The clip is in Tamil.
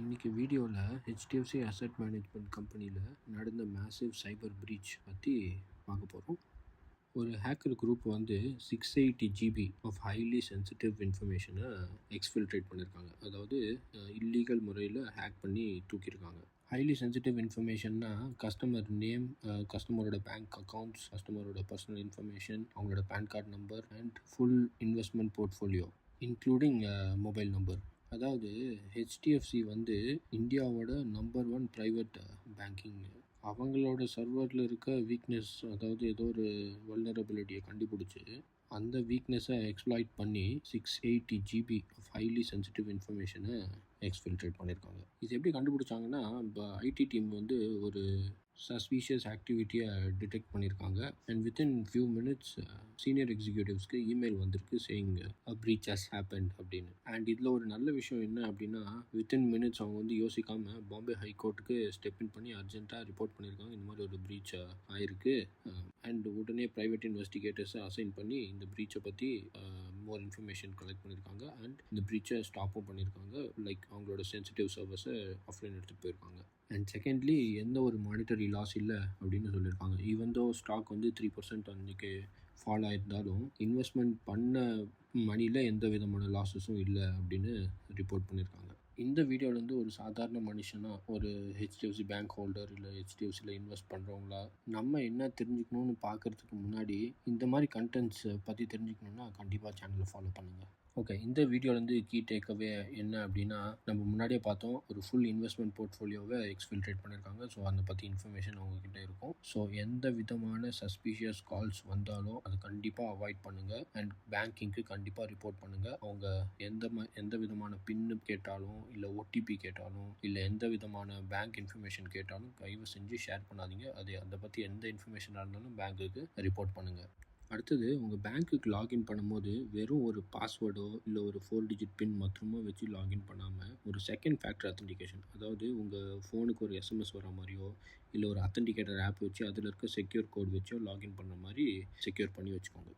இன்னைக்கு வீடியோவில் ஹெச்டிஎஃப்சி அசெட் மேனேஜ்மெண்ட் கம்பெனியில் நடந்த மேசிவ் சைபர் பிரீச் பற்றி பார்க்க போகிறோம். ஒரு ஹேக்கர் குரூப் வந்து 680 GB ஆஃப் ஹைலி சென்சிட்டிவ் இன்ஃபர்மேஷனை எக்ஸ்ஃபில்ட்ரேட் பண்ணியிருக்காங்க. அதாவது இல்லீகல் முறையில் ஹேக் பண்ணி தூக்கியிருக்காங்க. ஹைலி சென்சிட்டிவ் இன்ஃபர்மேஷன்னா கஸ்டமர் நேம், கஸ்டமரோட பேங்க் அக்கௌண்ட்ஸ், கஸ்டமரோட பர்சனல் இன்ஃபர்மேஷன், அவங்களோட PAN card number and full investment portfolio including mobile number. அதாவது ஹெச்டிஎஃப்சி வந்து இந்தியாவோட நம்பர் 1 ப்ரைவேட் பேங்கிங். அவங்களோட சர்வரில் இருக்க வீக்னஸ், அதாவது ஏதோ ஒரு வல்னரபிலிட்டியை கண்டுபிடிச்சி அந்த வீக்னஸை எக்ஸ்ப்ளாய்ட் பண்ணி 680 GB ஆஃப் ஹைலி சென்சிட்டிவ் இன்ஃபர்மேஷனை எக்ஸ்ஃபில்ட்ரேட் பண்ணியிருக்காங்க. இது எப்படி கண்டுபிடிச்சாங்கன்னா, இப்போ ஐடி டீம் வந்து ஒரு சஸ்பீஷியஸ் ஆக்டிவிட்டியை டிடெக்ட் பண்ணியிருக்காங்க. And within few minutes senior எக்ஸிக்யூட்டிவ்ஸ்க்கு இமெயில் வந்திருக்கு சேயிங் பிரீச் ஹஸ் ஹேப்பன்ட் அப்படின்னு. அண்ட் இதில் ஒரு நல்ல விஷயம் என்ன அப்படின்னா, வித்தின் மினிட்ஸ் அவங்க வந்து யோசிக்காமல் பாம்பே ஹைகோர்ட்டுக்கு ஸ்டெப் இன் பண்ணி அர்ஜென்ட்டாக ரிப்போர்ட் பண்ணியிருக்காங்க. இந்த மாதிரி ஒரு பிரீச் ஆயிருக்கு. அண்ட் உடனே ப்ரைவேட் இன்வெஸ்டிகேட்டர்ஸை அசைன் பண்ணி இந்த பிரீச்சை பற்றி மோர் இன்ஃபர்மேஷன் கலெக்ட் பண்ணியிருக்காங்க. அண்ட் இந்த பிரீச்சை ஸ்டாப்பும் பண்ணியிருக்காங்க. லைக் அவங்களோட சென்சிட்டிவ் சர்வஸை ஆஃப்லைன் எடுத்துகிட்டு போயிருக்காங்க. அண்ட் செகண்ட்லி, எந்த ஒரு மானிட்டரி லாஸ் இல்லை அப்படின்னு சொல்லியிருக்காங்க. ஈவன் தோ ஸ்டாக் வந்து 3% அன்றைக்கி ஃபால் ஆகிருந்தாலும் இன்வெஸ்ட்மெண்ட் பண்ண மணியில் எந்த விதமான லாஸஸும் இல்லை அப்படின்னு ரிப்போர்ட் பண்ணியிருக்காங்க. இந்த வீடியோவிலேருந்து ஒரு சாதாரண மனுஷனாக, ஒரு ஹெச்டிஎஃப்சி பேங்க் ஹோல்டர் இல்லை ஹெச்டிஎஃப்சியில் இன்வெஸ்ட் பண்ணுறவங்களா நம்ம என்ன தெரிஞ்சுக்கணும்னு பார்க்குறதுக்கு முன்னாடி இந்த மாதிரி கண்டென்ட்ஸ் பற்றி தெரிஞ்சுக்கணுன்னா கண்டிப்பாக சேனலை ஃபாலோ பண்ணுங்கள். ஓகே, இந்த வீடியோலேருந்து கீ டேக்அவே என்ன அப்படின்னா, நம்ம முன்னாடியே பார்த்தோம், ஒரு ஃபுல் இன்வெஸ்ட்மெண்ட் போர்ட்ஃபோலியோவை எக்ஸ்ஃபில்ட்ரேட் பண்ணியிருக்காங்க. ஸோ அதை பற்றி இன்ஃபர்மேஷன் அவங்கக்கிட்ட இருக்கும். ஸோ எந்த விதமான சஸ்பீஷியஸ் கால்ஸ் வந்தாலும் அதை கண்டிப்பாக அவாய்ட் பண்ணுங்கள். அண்ட் பேங்கிங்க்கு கண்டிப்பாக ரிப்போர்ட் பண்ணுங்கள். அவங்க எந்த விதமான பின்னு கேட்டாலும், இல்லை ஓடிபி கேட்டாலும், இல்லை எந்த விதமான பேங்க் இன்ஃபர்மேஷன் கேட்டாலும் தயவு செஞ்சு ஷேர் பண்ணாதீங்க. அதை பற்றி எந்த இன்ஃபர்மேஷனாக இருந்தாலும் பேங்க்குக்கு ரிப்போர்ட் பண்ணுங்கள். அடுத்தது, உங்கள் பேங்க்குக்கு லாகின் பண்ணும்போது வெறும் ஒரு பாஸ்வேர்டோ இல்லை ஒரு 4 டிஜிட் பின் மாத்திரமோ வச்சு லாகின் பண்ணாமல் ஒரு செகண்ட் ஃபேக்டர் அத்தன்டிகேஷன், அதாவது உங்கள் ஃபோனுக்கு ஒரு எஸ்எம்எஸ் வர மாதிரியோ இல்லை ஒரு அத்தன்டிகேட்டர் ஆப் வச்சு அதில் இருக்க செக்யூர் கோட் வச்சோ லாகின் பண்ணுற மாதிரி செக்யூர் பண்ணி வச்சுக்கோங்க.